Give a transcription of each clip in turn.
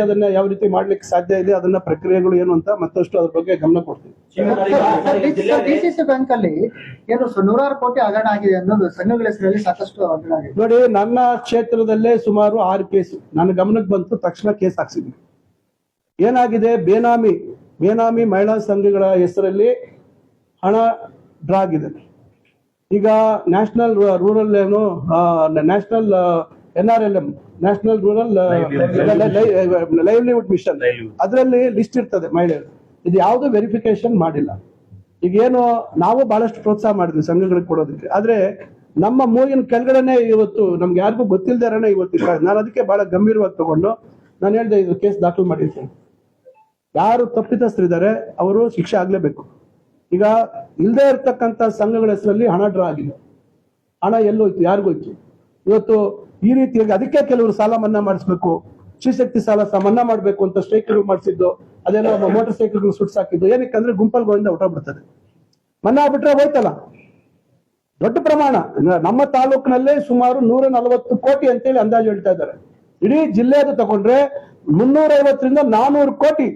ಅದನ್ನ ಯಾವ ರೀತಿ ಮಾಡ್ಲಿಕ್ಕೆ ಸಾಧ್ಯ ಇದೆ, ಅದನ್ನ ಪ್ರಕ್ರಿಯೆಗಳು ಏನು ಅಂತ ಮತ್ತಷ್ಟು ಅದ್ರ ಬಗ್ಗೆ ಗಮನ ಕೊಡ್ತೀವಿ. ಡಿಸಿಸಿ ಬ್ಯಾಂಕ್ ಅಲ್ಲಿ ಏನು 100 ಕೋಟಿ ಹಗರಣ ಆಗಿದೆ ಅನ್ನೋದು ಸಂಘಗಳ ಹೆಸರಲ್ಲಿ ಸಾಕಷ್ಟು ಹಗರಣ ಆಗಿದೆ. ನೋಡಿ, ನನ್ನ ಕ್ಷೇತ್ರದಲ್ಲೇ ಸುಮಾರು 6 ಕೇಸು ನನ್ನ ಗಮನಕ್ಕೆ ಬಂತು, ತಕ್ಷಣ ಕೇಸ್ ಹಾಕ್ಸಿದ್ವಿ. ಏನಾಗಿದೆ, ಬೇನಾಮಿ ಮಹಿಳಾ ಸಂಘಗಳ ಹೆಸರಲ್ಲಿ ಹಣ ಡ್ರಾ ಆಗಿದೆ. ಈಗ ನ್ಯಾಷನಲ್ ರೂರಲ್ ಏನು national NRLM national rural livelihood mission, ಅದರಲ್ಲಿ ಲಿಸ್ಟ್ ಇರ್ತದೆ ಮಹಿಳೆಯರು. ಇದು ಯಾವುದು ವೆರಿಫಿಕೇಶನ್ ಮಾಡಿಲ್ಲ. ಈಗ ಏನು ನಾವು ಬಹಳಷ್ಟು ಪ್ರೋತ್ಸಾಹ ಮಾಡಿದ್ವಿ ಸಂಘಗಳಿಗೆ ಕೊಡೋದಕ್ಕೆ, ಆದ್ರೆ ನಮ್ಮ ಮೂಗಿನ ಕೆಳಗಡೆನೆ ಇವತ್ತು ನಮ್ಗೆ ಯಾರಿಗೂ ಗೊತ್ತಿಲ್ದಾರನೆ ಇವತ್ತು ನಾನು ಅದಕ್ಕೆ ಬಹಳ ಗಂಭೀರವಾಗಿ ತಗೊಂಡು ನಾನು ಹೇಳ್ದೆ, ಇದು ಕೇಸ್ ದಾಖಲು ಮಾಡಿರ್ತೀನಿ. ಯಾರು ತಪ್ಪಿತಸ್ಥರಿದ್ದಾರೆ ಅವರು ಶಿಕ್ಷೆ ಆಗ್ಲೇಬೇಕು. ಈಗ ಇಲ್ಲದೆ ಇರ್ತಕ್ಕಂಥ ಸಂಘಗಳ ಹೆಸರಲ್ಲಿ ಹಣ ಡ್ರಾ ಆಗಿದೆ. ಹಣ ಎಲ್ಲೋಯ್ತು, ಯಾರಿಗೋಯ್ತು? ಇವತ್ತು ಈ ರೀತಿಯಾಗಿ ಅದಕ್ಕೆ ಕೆಲವರು ಸಾಲ ಮನ್ನಾ ಮಾಡಿಸ್ಬೇಕು, ಶ್ರೀಶಕ್ತಿ ಸಾಲ ಮನ್ನಾ ಮಾಡ್ಬೇಕು ಅಂತ ಸ್ಟ್ರೈಕ್ಗಳು ಮಾಡಿಸಿದ್ದು, ಅದೆಲ್ಲ ಮೋಟರ್ ಸೈಕಲ್ಗಳು ಸುಟ್ಸಾಕಿದ್ದು ಏನಕ್ಕಂದ್ರೆ ಗುಂಪಲ್ ಗೋವಿಂದ ಹೊರಟೋಗ್ಬಿಡ್ತದೆ. ಮನ್ನಾ ಆಗ್ಬಿಟ್ರೆ ಹೋಯ್ತಲ್ಲ, ದೊಡ್ಡ ಪ್ರಮಾಣ. ನಮ್ಮ ತಾಲೂಕಿನಲ್ಲೇ ಸುಮಾರು 140 ಕೋಟಿ ಅಂತೇಳಿ ಅಂದಾಜು ಹೇಳ್ತಾ ಇದ್ದಾರೆ. ಇಡೀ ಜಿಲ್ಲೆಯದು ತಗೊಂಡ್ರೆ 350ರಿಂದ 400 ಕೋಟಿ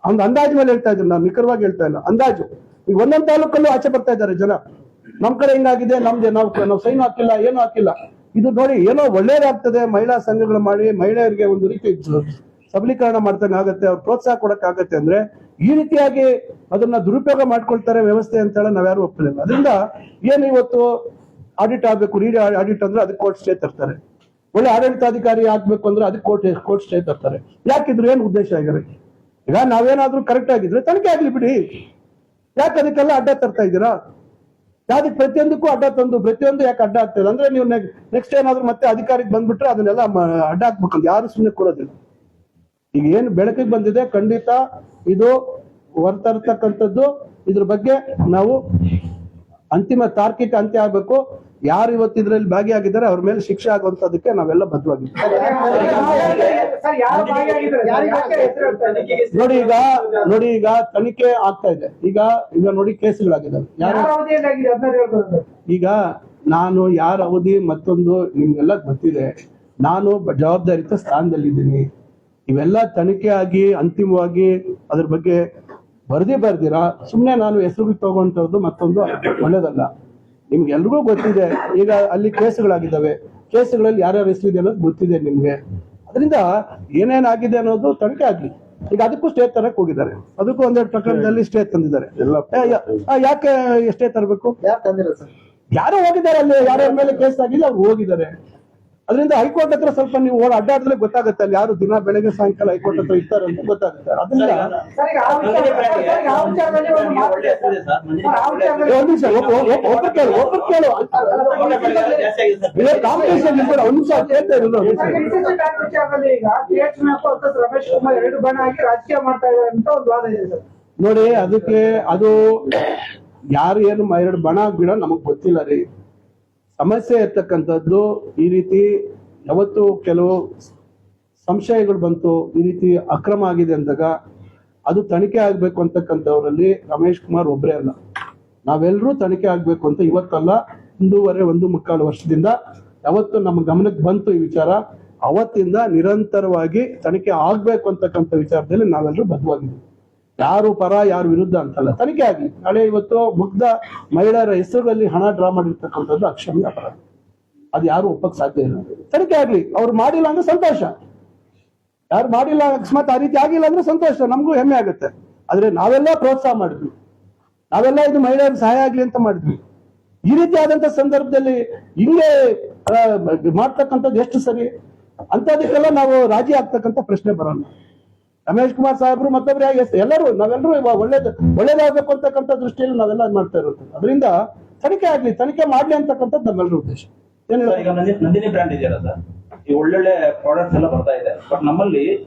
ಒಂದು ಅಂದಾಜು ಮೇಲೆ ಹೇಳ್ತಾ ಇದ್ರು. ನಾವು ನಿಖರವಾಗಿ ಹೇಳ್ತಾ ಇಲ್ಲ, ಅಂದಾಜು. ಈಗ ಒಂದೊಂದು ತಾಲೂಕಲ್ಲೂ ಆಚೆ ಬರ್ತಾ ಇದ್ದಾರೆ ಜನ, ನಮ್ ಕಡೆ ಹಿಂಗಾಗಿದೆ, ನಮ್ಗೆ ನಾವು ಸೈನ್ ಹಾಕಿಲ್ಲ, ಏನು ಹಾಕಿಲ್ಲ. ಇದು ನೋಡಿ, ಏನೋ ಒಳ್ಳೇದಾಗ್ತದೆ, ಮಹಿಳಾ ಸಂಘಗಳು ಮಾಡಿ ಮಹಿಳೆಯರಿಗೆ ಒಂದು ರೀತಿ ಸಬಲೀಕರಣ ಮಾಡ್ದಂಗೆ ಆಗತ್ತೆ, ಅವ್ರು ಪ್ರೋತ್ಸಾಹ ಕೊಡಕ್ ಆಗತ್ತೆ. ಅಂದ್ರೆ ಈ ರೀತಿಯಾಗಿ ಅದನ್ನ ದುರುಪಯೋಗ ಮಾಡ್ಕೊಳ್ತಾರೆ ವ್ಯವಸ್ಥೆ ಅಂತ ಹೇಳಿ ನಾವ್ಯಾರು ಒಪ್ಪಲಿಲ್ಲ. ಅದರಿಂದ ಏನು ಇವತ್ತು ಆಡಿಟ್ ಆಗ್ಬೇಕು, ಆಡಿಟ್ ಅಂದ್ರೆ ಅದಕ್ಕೆ ಕೋರ್ಟ್ ಸ್ಟೇ ತರ್ತಾರೆ. ಒಳ್ಳೆ ಆಡಳಿತಾಧಿಕಾರಿ ಆಗ್ಬೇಕು ಅಂದ್ರೆ ಅದಕ್ಕೆ ಕೋರ್ಟ್ ಸ್ಟೇ ತರ್ತಾರೆ. ಯಾಕಿದ್ರು ಏನು ಉದ್ದೇಶ ಆಗಿರೋ? ಈಗ ನಾವೇನಾದ್ರೂ ಕರೆಕ್ಟ್ ಆಗಿದ್ರೆ ತನಿಖೆ ಆಗ್ಲಿ ಬಿಡಿ, ಯಾಕೆ ಅದಕ್ಕೆಲ್ಲ ಅಡ್ಡ ತರ್ತಾ ಇದ್ದೀರಾ? ಯಾವ್ದಕ್ಕೆ ಪ್ರತಿಯೊಂದಕ್ಕೂ ಅಡ್ಡ ತಂದು ಪ್ರತಿಯೊಂದು ಯಾಕೆ ಅಡ್ಡ ಆಗ್ತದೆ ಅಂದ್ರೆ, ನೀವು ನೆಕ್ಸ್ಟ್ ಏನಾದ್ರು ಮತ್ತೆ ಅಧಿಕಾರಿಗೆ ಬಂದ್ಬಿಟ್ರೆ ಅದನ್ನೆಲ್ಲ ಅಡ್ಡ ಹಾಕ್ಬೇಕಂತ ಯಾರು ಸುಮ್ಮನೆ ಕೊಡೋದಿಲ್ಲ. ಈಗ ಏನು ಬೆಳಕಿಗೆ ಬಂದಿದೆ, ಖಂಡಿತ ಇದು ಹೊರತರ್ತಕ್ಕಂಥದ್ದು. ಇದ್ರ ಬಗ್ಗೆ ನಾವು ಅಂತಿಮ ತಾರ್ಕಿಕ ಅಂತ್ಯ ಆಗ್ಬೇಕು. ಯಾರು ಇವತ್ತು ಇದ್ರಲ್ಲಿ ಭಾಗಿಯಾಗಿದ್ದಾರೆ ಅವ್ರ ಮೇಲೆ ಶಿಕ್ಷೆ ಆಗುವಂತದಕ್ಕೆ ನಾವೆಲ್ಲ ಬದ್ಧವಾಗಿದ್ದೀವಿ. ನೋಡಿ ಈಗ ತನಿಖೆ ಆಗ್ತಾ ಇದೆ. ಈಗ ನೋಡಿ ಕೇಸುಗಳಾಗಿದ್ದಾವೆ. ಈಗ ನಾನು ಯಾರ ಅವಧಿ ಮತ್ತೊಂದು ನಿಮ್ಗೆಲ್ಲ ಗೊತ್ತಿದೆ. ನಾನು ಜವಾಬ್ದಾರಿತ ಸ್ಥಾನದಲ್ಲಿದ್ದೀನಿ. ಇವೆಲ್ಲ ತನಿಖೆ ಆಗಿ ಅಂತಿಮವಾಗಿ ಅದ್ರ ಬಗ್ಗೆ ವರದಿ ಬರ್ದಿರಾ ಸುಮ್ನೆ ನಾನು ಹೆಸರು ತಗೊಂತದ್ದು ಮತ್ತೊಂದು ಒಳ್ಳೇದಲ್ಲ. ನಿಮ್ಗೆಲ್ರಿಗೂ ಗೊತ್ತಿದೆ, ಈಗ ಅಲ್ಲಿ ಕೇಸುಗಳಾಗಿದ್ದಾವೆ. ಕೇಸುಗಳಲ್ಲಿ ಯಾರ್ಯಾರ ಹೆಸರಿದೆ ಅನ್ನೋದು ಗೊತ್ತಿದೆ ನಿಮ್ಗೆ. ಅದರಿಂದ ಏನೇನಾಗಿದೆ ಅನ್ನೋದು ತನಿಖೆ ಆಗ್ಲಿ. ಈಗ ಅದಕ್ಕೂ ಸ್ಟೇ ತರಕ್ ಹೋಗಿದ್ದಾರೆ, ಅದಕ್ಕೂ ಒಂದೆರಡು ಪ್ರಕರಣದಲ್ಲಿ ಸ್ಟೇ ತಂದಿದ್ದಾರೆ. ಯಾಕೆ ಸ್ಟೇ ತರಬೇಕು? ಯಾರು ಹೋಗಿದ್ದಾರೆ ಅಲ್ಲಿ, ಯಾರ್ಯಾರ ಮೇಲೆ ಕೇಸ್ ಆಗಿಲ್ಲ ಅವ್ರು ಹೋಗಿದ್ದಾರೆ. ಅದರಿಂದ ಹೈಕೋರ್ಟ್ ಹತ್ರ ಸ್ವಲ್ಪ ನೀವು ಅಡ್ಡಾಡಿದ್ರೆ ಗೊತ್ತಾಗುತ್ತೆ, ಅಲ್ಲಿ ಯಾರು ದಿನ ಬೆಳಗ್ಗೆ ಸಾಯಂಕಾಲ ಹೈಕೋರ್ಟ್ ಹತ್ರ ಇರ್ತಾರೆ ಅಂತ ಗೊತ್ತಾಗುತ್ತೆ. ಅದರಿಂದ ನೋಡಿ, ಅದಕ್ಕೆ ಅದು ಯಾರು ಏನು 2 ಬಣ ಗಿಡ ನಮಗ್ ಗೊತ್ತಿಲ್ಲ ರೀ. ಸಮಸ್ಯೆ ಇರ್ತಕ್ಕಂಥದ್ದು ಈ ರೀತಿ ಯಾವತ್ತು ಕೆಲವು ಸಂಶಯಗಳು ಬಂತು, ಈ ರೀತಿ ಅಕ್ರಮ ಆಗಿದೆ ಅಂದಾಗ ಅದು ತನಿಖೆ ಆಗ್ಬೇಕು ಅಂತಕ್ಕಂಥವ್ರಲ್ಲಿ ರಮೇಶ್ ಕುಮಾರ್ ಒಬ್ಬರೇ ಅಲ್ಲ, ನಾವೆಲ್ಲರೂ ತನಿಖೆ ಆಗ್ಬೇಕು ಅಂತ ಇವತ್ತಲ್ಲ 1.5 ವರ್ಷದಿಂದ ಯಾವತ್ತು ನಮ್ಮ ಗಮನಕ್ಕೆ ಬಂತು ಈ ವಿಚಾರ, ಅವತ್ತಿಂದ ನಿರಂತರವಾಗಿ ತನಿಖೆ ಆಗ್ಬೇಕು ಅಂತಕ್ಕಂಥ ವಿಚಾರದಲ್ಲಿ ನಾವೆಲ್ಲರೂ ಬದ್ಧವಾಗಿದ್ದೀವಿ. ಯಾರು ಪರ ಯಾರು ವಿರುದ್ಧ ಅಂತಲ್ಲ, ತನಿಖೆ ಆಗ್ಲಿ. ನಾಳೆ ಇವತ್ತು ಮುಗ್ಧ ಮಹಿಳೆಯರ ಹೆಸರುಗಳಲ್ಲಿ ಹಣ ಡ್ರಾ ಮಾಡಿರ್ತಕ್ಕಂಥದ್ದು ಅಕ್ಷಮ್ಯ ಅಪರಾಧ. ಅದು ಯಾರು ಒಪ್ಪಕ್ ಸಾಧ್ಯ ಇಲ್ಲ. ತನಿಖೆ ಆಗ್ಲಿ. ಅವ್ರು ಮಾಡಿಲ್ಲ ಅಂದ್ರೆ ಸಂತೋಷ, ಯಾರು ಮಾಡಿಲ್ಲ ಅಕಸ್ಮಾತ್ ಆ ರೀತಿ ಆಗಿಲ್ಲ ಅಂದ್ರೆ ಸಂತೋಷ, ನಮಗೂ ಹೆಮ್ಮೆ ಆಗುತ್ತೆ. ಆದ್ರೆ ನಾವೆಲ್ಲ ಪ್ರೋತ್ಸಾಹ ಮಾಡಿದ್ವಿ, ನಾವೆಲ್ಲ ಇದು ಮಹಿಳೆಯರ ಸಹಾಯ ಆಗ್ಲಿ ಅಂತ ಮಾಡಿದ್ವಿ. ಈ ರೀತಿ ಆದಂತ ಸಂದರ್ಭದಲ್ಲಿ ಹಿಂಗೆ ಮಾಡ್ತಕ್ಕಂಥದ್ದು ಎಷ್ಟು ಸರಿ? ಅಂತದಕ್ಕೆಲ್ಲ ನಾವು ರಾಜಿ ಆಗ್ತಕ್ಕಂಥ ಪ್ರಶ್ನೆ ಬರೋಲ್ಲ. ರಮೇಶ್ ಕುಮಾರ್ ಸಾಹೇಬ್ರು ಮತ್ತೊಬ್ರು ನಾವೆಲ್ಲರೂ ಒಳ್ಳೇದಾಗಬೇಕು ಅಂತಕ್ಕಂಥ ದೃಷ್ಟಿಯಲ್ಲಿ ನಾವೆಲ್ಲ ಮಾಡ್ತಾ ಇರೋದು. ಅದರಿಂದ ತನಿಖೆ ಆಗ್ಲಿ, ತನಿಖೆ ಮಾಡ್ಲಿ ಅಂತಕ್ಕಂಥದ್ದು ನಮ್ಮೆಲ್ಲರ ಉದ್ದೇಶ. ಈಗ ನಂದಿನಿ ಬ್ರ್ಯಾಂಡ್ ಇದೆಯಲ್ಲ ಸರ್, ಈ ಒಳ್ಳೊಳ್ಳೆ ಪ್ರಾಡಕ್ಟ್ಸ್ ಎಲ್ಲ ಬರ್ತಾ ಇದೆ, ಬಟ್ ನಮ್ಮಲ್ಲಿ